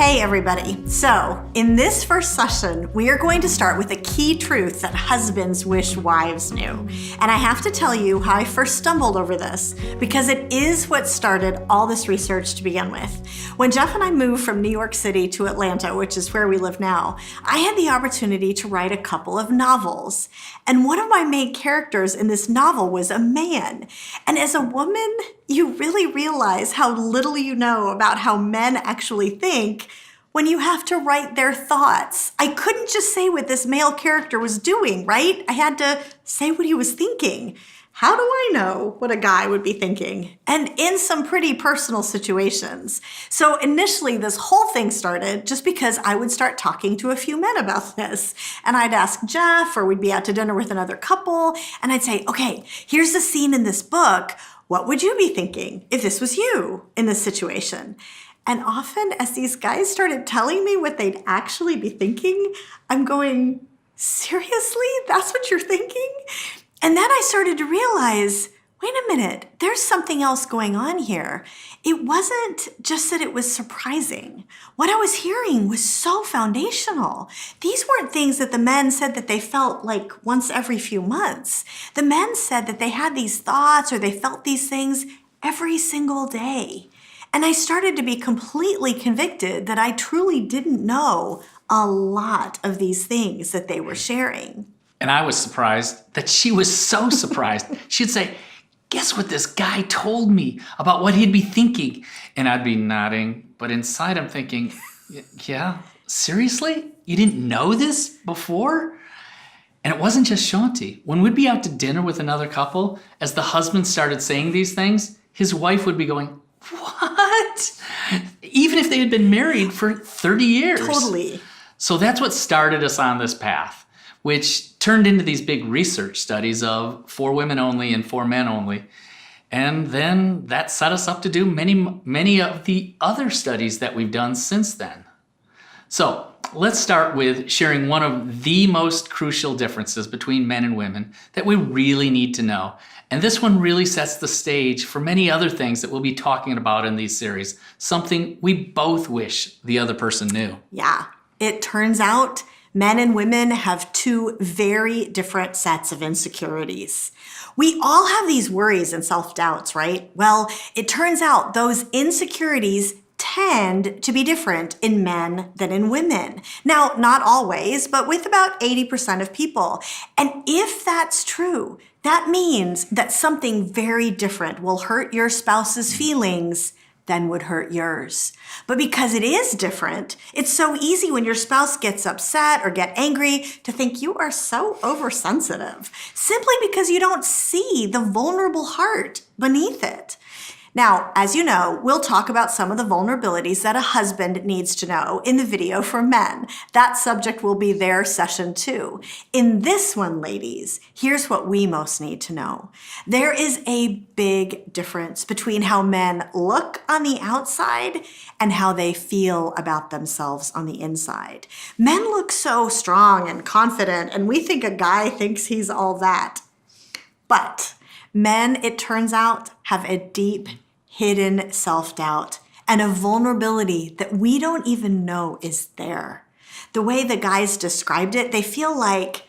Hey everybody. So, in this first session, we are going to start with a key truth that husbands wish wives knew. And I have to tell you how I first stumbled over this, because it is what started all this research to begin with. When Jeff and I moved from New York City to Atlanta, which is where we live now, I had the opportunity to write a couple of novels. And one of my main characters in this novel was a man. And as a woman, you really realize how little you know about how men actually think when you have to write their thoughts. I couldn't just say what this male character was doing, right? I had to say what he was thinking. How do I know what a guy would be thinking? And in some pretty personal situations. So initially, this whole thing started just because I would start talking to a few men about this. And I'd ask Jeff, or we'd be out to dinner with another couple, and I'd say, okay, here's the scene in this book. What would you be thinking if this was you in this situation? And often as these guys started telling me what they'd actually be thinking, I'm going, seriously? That's what you're thinking? And then I started to realize, wait a minute, there's something else going on here. It wasn't just that it was surprising. What I was hearing was so foundational. These weren't things that the men said that they felt like once every few months. The men said that they had these thoughts or they felt these things every single day. And I started to be completely convicted that I truly didn't know a lot of these things that they were sharing. And I was surprised that she was so surprised. She'd say, guess what this guy told me about what he'd be thinking? And I'd be nodding, but inside I'm thinking, yeah, seriously? You didn't know this before? And it wasn't just Shaunti. When we'd be out to dinner with another couple, as the husband started saying these things, his wife would be going, what? Even if they had been married for 30 years. Totally. So that's what started us on this path, which turned into these big research studies of for women only and for men only. And then that set us up to do many of the other studies that we've done since then. So let's start with sharing one of the most crucial differences between men and women that we really need to know. And this one really sets the stage for many other things that we'll be talking about in these series, something we both wish the other person knew. Yeah, it turns out men and women have two very different sets of insecurities. We all have these worries and self-doubts, right? Well, it turns out those insecurities tend to be different in men than in women. Now, not always, but with about 80% of people. And if that's true, that means that something very different will hurt your spouse's feelings than would hurt yours. But because it is different, it's so easy when your spouse gets upset or get angry to think you are so oversensitive, simply because you don't see the vulnerable heart beneath it. Now, as you know, we'll talk about some of the vulnerabilities that a husband needs to know in the video for men. That subject will be their session 2. In this one, ladies, here's what we most need to know. There is a big difference between how men look on the outside and how they feel about themselves on the inside. Men look so strong and confident, and we think a guy thinks he's all that. But men, it turns out, have a deep, hidden self-doubt and a vulnerability that we don't even know is there. The way the guys described it, they feel like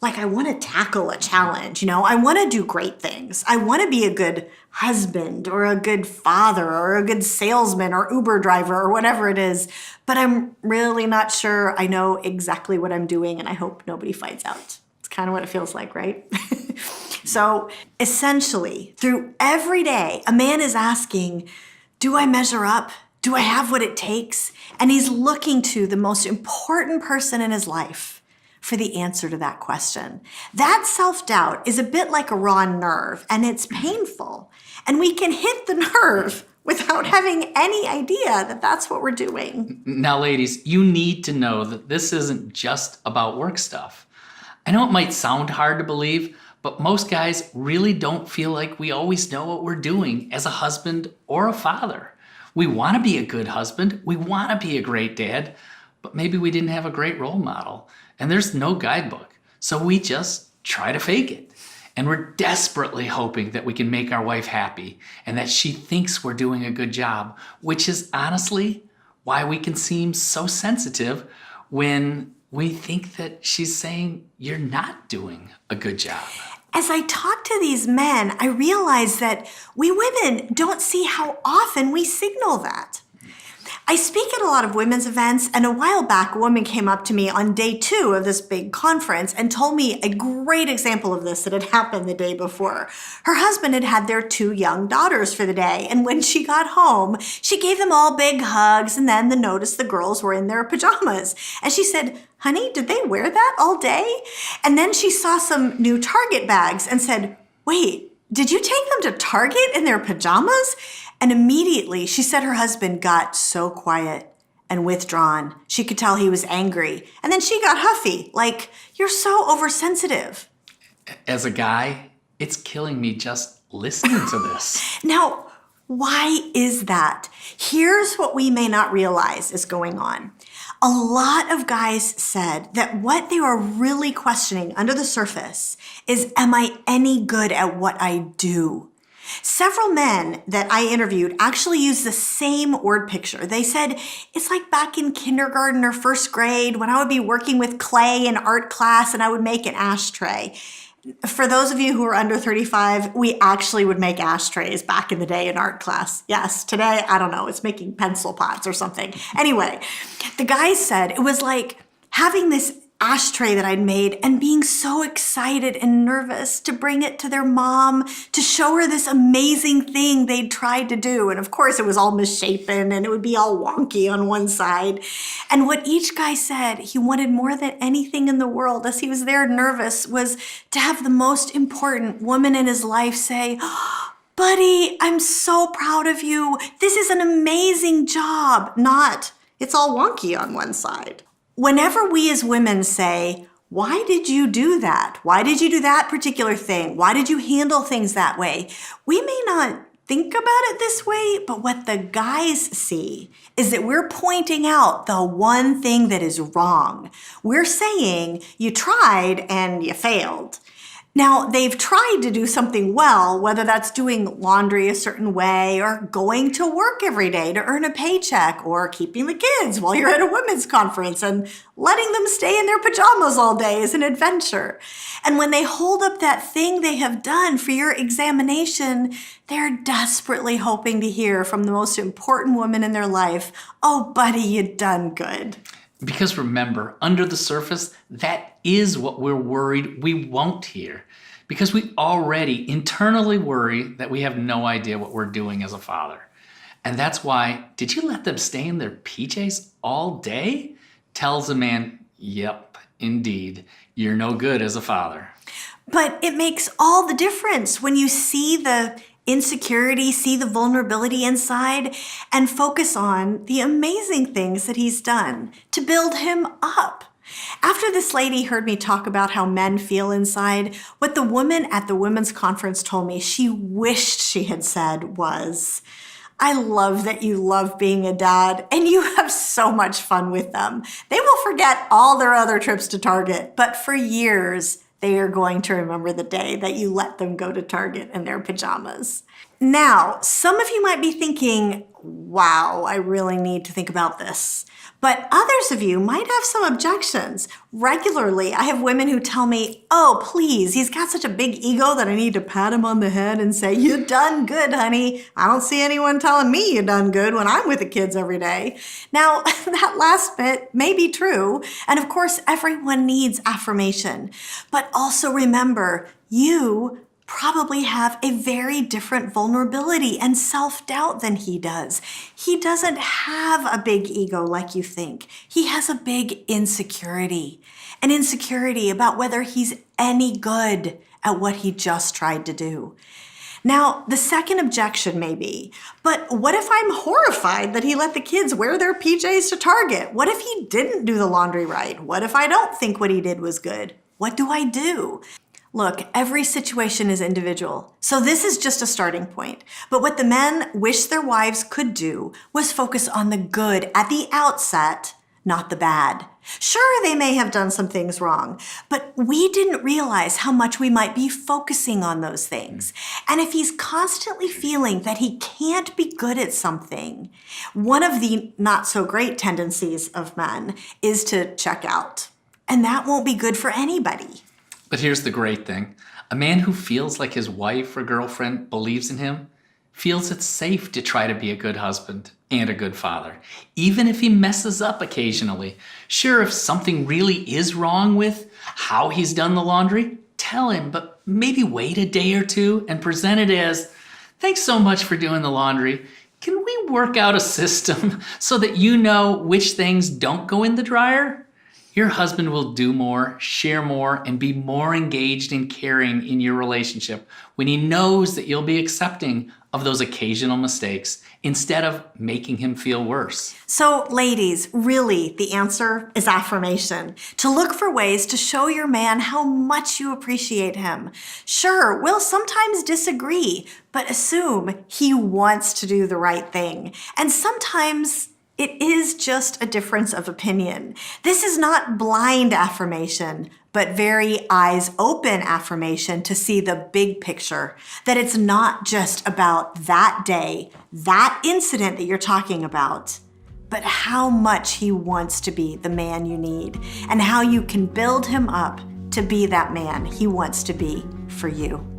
I want to tackle a challenge, I want to do great things. I want to be a good husband or a good father or a good salesman or Uber driver or whatever it is, but I'm really not sure I know exactly what I'm doing, and I hope nobody finds out. It's kind of what it feels like, right? So essentially, through every day, a man is asking, do I measure up? Do I have what it takes? And he's looking to the most important person in his life for the answer to that question. That self-doubt is a bit like a raw nerve, and it's painful. And we can hit the nerve without having any idea that that's what we're doing. Now, ladies, you need to know that this isn't just about work stuff. I know it might sound hard to believe, but most guys really don't feel like we always know what we're doing as a husband or a father. We want to be a good husband. We want to be a great dad, but maybe we didn't have a great role model. And there's no guidebook. So we just try to fake it. And we're desperately hoping that we can make our wife happy and that she thinks we're doing a good job, which is honestly why we can seem so sensitive when we think that she's saying you're not doing a good job. As I talk to these men, I realize that we women don't see how often we signal that. I speak at a lot of women's events, and a while back, a woman came up to me on day 2 of this big conference and told me a great example of this that had happened the day before. Her husband had had their 2 young daughters for the day, and when she got home, she gave them all big hugs and then noticed the girls were in their pajamas. And she said, "Honey, did they wear that all day?" And then she saw some new Target bags and said, "Wait, did you take them to Target in their pajamas?" And immediately, she said her husband got so quiet and withdrawn. She could tell he was angry. And then she got huffy, like, "You're so oversensitive." As a guy, it's killing me just listening to this. Now, why is that? Here's what we may not realize is going on. A lot of guys said that what they were really questioning under the surface is, am I any good at what I do? Several men that I interviewed actually used the same word picture. They said, it's like back in kindergarten or first grade when I would be working with clay in art class and I would make an ashtray. For those of you who are under 35, we actually would make ashtrays back in the day in art class. Yes, today, I don't know, it's making pencil pots or something. Anyway, the guys said it was like having this ashtray that I'd made and being so excited and nervous to bring it to their mom to show her this amazing thing they'd tried to do. And of course, it was all misshapen and it would be all wonky on one side. And what each guy said he wanted more than anything in the world as he was there nervous was to have the most important woman in his life say, "Oh, buddy, I'm so proud of you. This is an amazing job." Not, "It's all wonky on one side." Whenever we as women say, "Why did you do that? Why did you do that particular thing? Why did you handle things that way?" We may not think about it this way, but what the guys see is that we're pointing out the one thing that is wrong. We're saying you tried and you failed. Now, they've tried to do something well, whether that's doing laundry a certain way or going to work every day to earn a paycheck or keeping the kids while you're at a women's conference and letting them stay in their pajamas all day is an adventure. And when they hold up that thing they have done for your examination, they're desperately hoping to hear from the most important woman in their life, "Oh, buddy, you done good." Because remember, under the surface, that is what we're worried we won't hear. Because we already internally worry that we have no idea what we're doing as a father. And that's why, "Did you let them stay in their PJs all day?" tells a man, "Yep, indeed, you're no good as a father." But it makes all the difference when you see the insecurity, see the vulnerability inside, and focus on the amazing things that he's done to build him up. After this lady heard me talk about how men feel inside, what the woman at the women's conference told me she wished she had said was, "I love that you love being a dad and you have so much fun with them. They will forget all their other trips to Target, but for years, they are going to remember the day that you let them go to Target in their pajamas." Now, some of you might be thinking, "Wow, I really need to think about this." But others of you might have some objections. Regularly, I have women who tell me, "Oh, please, he's got such a big ego that I need to pat him on the head and say, 'You done good, honey.' I don't see anyone telling me you done good when I'm with the kids every day." Now, that last bit may be true. And of course, everyone needs affirmation. But also remember, you probably have a very different vulnerability and self-doubt than he does. He doesn't have a big ego like you think. He has a big insecurity, an insecurity about whether he's any good at what he just tried to do. Now, the second objection may be, "But what if I'm horrified that he let the kids wear their PJs to Target? What if he didn't do the laundry right? What if I don't think what he did was good? What do I do?" Look, every situation is individual, so this is just a starting point. But what the men wish their wives could do was focus on the good at the outset, not the bad. Sure, they may have done some things wrong, but we didn't realize how much we might be focusing on those things. And if he's constantly feeling that he can't be good at something, one of the not so great tendencies of men is to check out. And that won't be good for anybody. But here's the great thing. A man who feels like his wife or girlfriend believes in him feels it's safe to try to be a good husband and a good father, even if he messes up occasionally. Sure, if something really is wrong with how he's done the laundry, tell him, but maybe wait a day or two and present it as, thanks so much for doing the laundry. Can we work out a system so that you know which things don't go in the dryer? Your husband will do more, share more, and be more engaged and caring in your relationship when he knows that you'll be accepting of those occasional mistakes instead of making him feel worse. So, ladies, really, the answer is affirmation. To look for ways to show your man how much you appreciate him. Sure, we'll sometimes disagree, but assume he wants to do the right thing. And sometimes it is just a difference of opinion. This is not blind affirmation, but very eyes open affirmation to see the big picture, that it's not just about that day, that incident that you're talking about, but how much he wants to be the man you need and how you can build him up to be that man he wants to be for you.